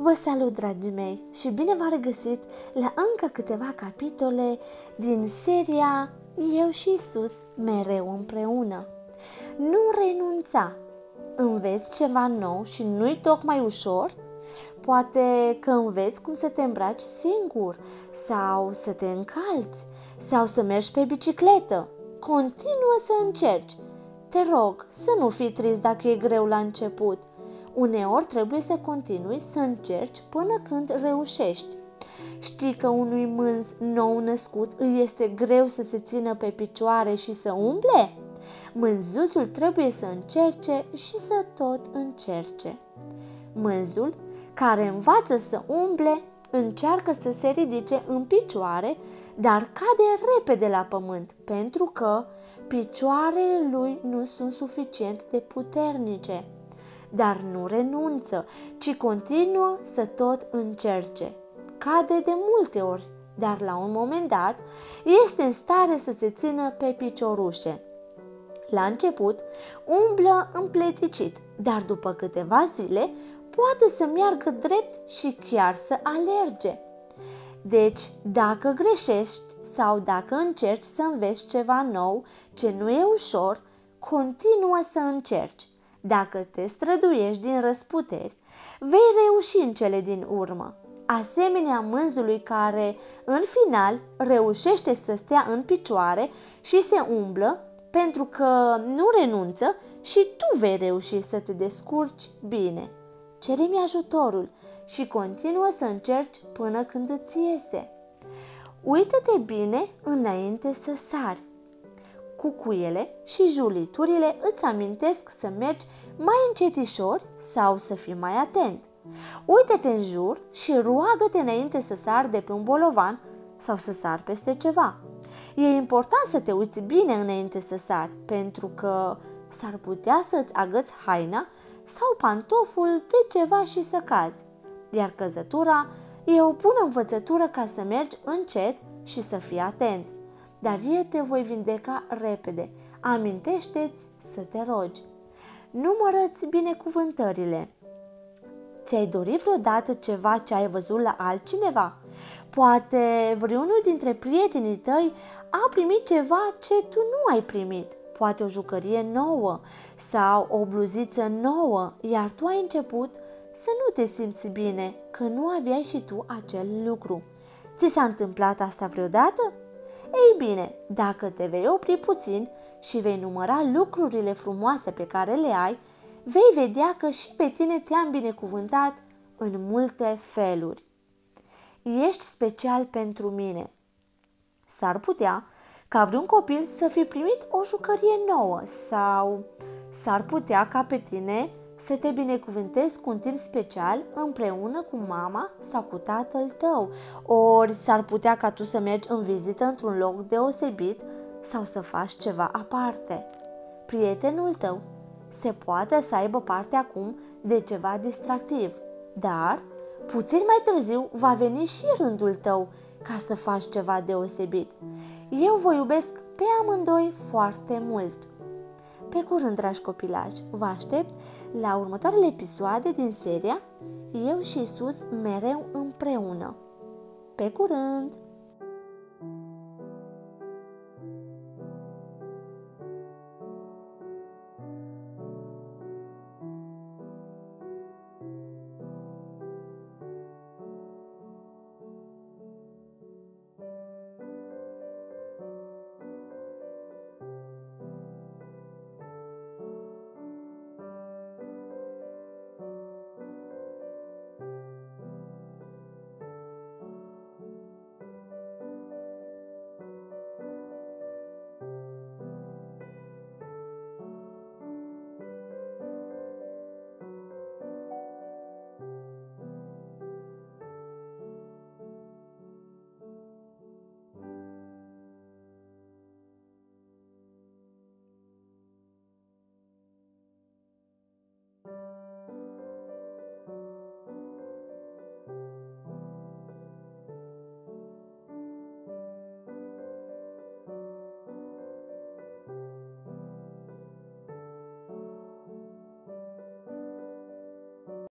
Vă salut, dragii mei, și bine v-am regăsit la încă câteva capitole din seria Eu și Isus mereu împreună. Nu renunța. Înveți ceva nou și nu-i tocmai ușor? Poate că înveți cum să te îmbraci singur, sau să te încalți, sau să mergi pe bicicletă. Continuă să încerci. Te rog să nu fii trist dacă e greu la început. Uneori trebuie să continui să încerci până când reușești. Știi că unui mânz nou născut îi este greu să se țină pe picioare și să umble? Mânzuțul trebuie să încerce și să tot încerce. Mânzul care învață să umble încearcă să se ridice în picioare, dar cade repede la pământ pentru că picioarele lui nu sunt suficient de puternice. Dar nu renunță, ci continuă să tot încerce. Cade de multe ori, dar la un moment dat este în stare să se țină pe piciorușe. La început umblă împleticit, dar după câteva zile poate să meargă drept și chiar să alerge. Deci, dacă greșești sau dacă încerci să înveți ceva nou ce nu e ușor, continuă să încerci. Dacă te străduiești din răsputeri, vei reuși în cele din urmă. Asemenea mânzului care, în final, reușește să stea în picioare și se umblă, pentru că nu renunță și tu vei reuși să te descurci bine. Cere-mi ajutorul și continuă să încerci până când îți iese. Uită-te bine înainte să sari. Cucuiele și juliturile îți amintesc să mergi mai încetișor sau să fii mai atent. Uită-te în jur și roagă-te înainte să sari de pe un bolovan sau să sari peste ceva. E important să te uiți bine înainte să sari, pentru că s-ar putea să-ți agăți haina sau pantoful de ceva și să cazi. Iar căzătura e o bună învățătură ca să mergi încet și să fii atent. Dar eu te voi vindeca repede. Amintește-ți să te rogi. Numără-ți binecuvântările. Ți-ai dorit vreodată ceva ce ai văzut la altcineva? Poate vreunul dintre prietenii tăi a primit ceva ce tu nu ai primit. Poate o jucărie nouă sau o bluziță nouă, iar tu ai început să nu te simți bine că nu aveai și tu acel lucru. Ți s-a întâmplat asta vreodată? Ei bine, dacă te vei opri puțin și vei număra lucrurile frumoase pe care le ai, vei vedea că și pe tine te-am binecuvântat în multe feluri. Ești special pentru mine. S-ar putea ca vreun copil să fi primit o jucărie nouă sau s-ar putea ca pe tine să te binecuvântezi cu un timp special împreună cu mama sau cu tatăl tău, ori s-ar putea ca tu să mergi în vizită într-un loc deosebit sau să faci ceva aparte. Prietenul tău se poate să aibă parte acum de ceva distractiv, dar puțin mai târziu va veni și rândul tău ca să faci ceva deosebit. Eu vă iubesc pe amândoi foarte mult. Pe curând, dragi copilași, vă aștept la următoarele episoade din seria Eu și Isus mereu împreună. Pe curând!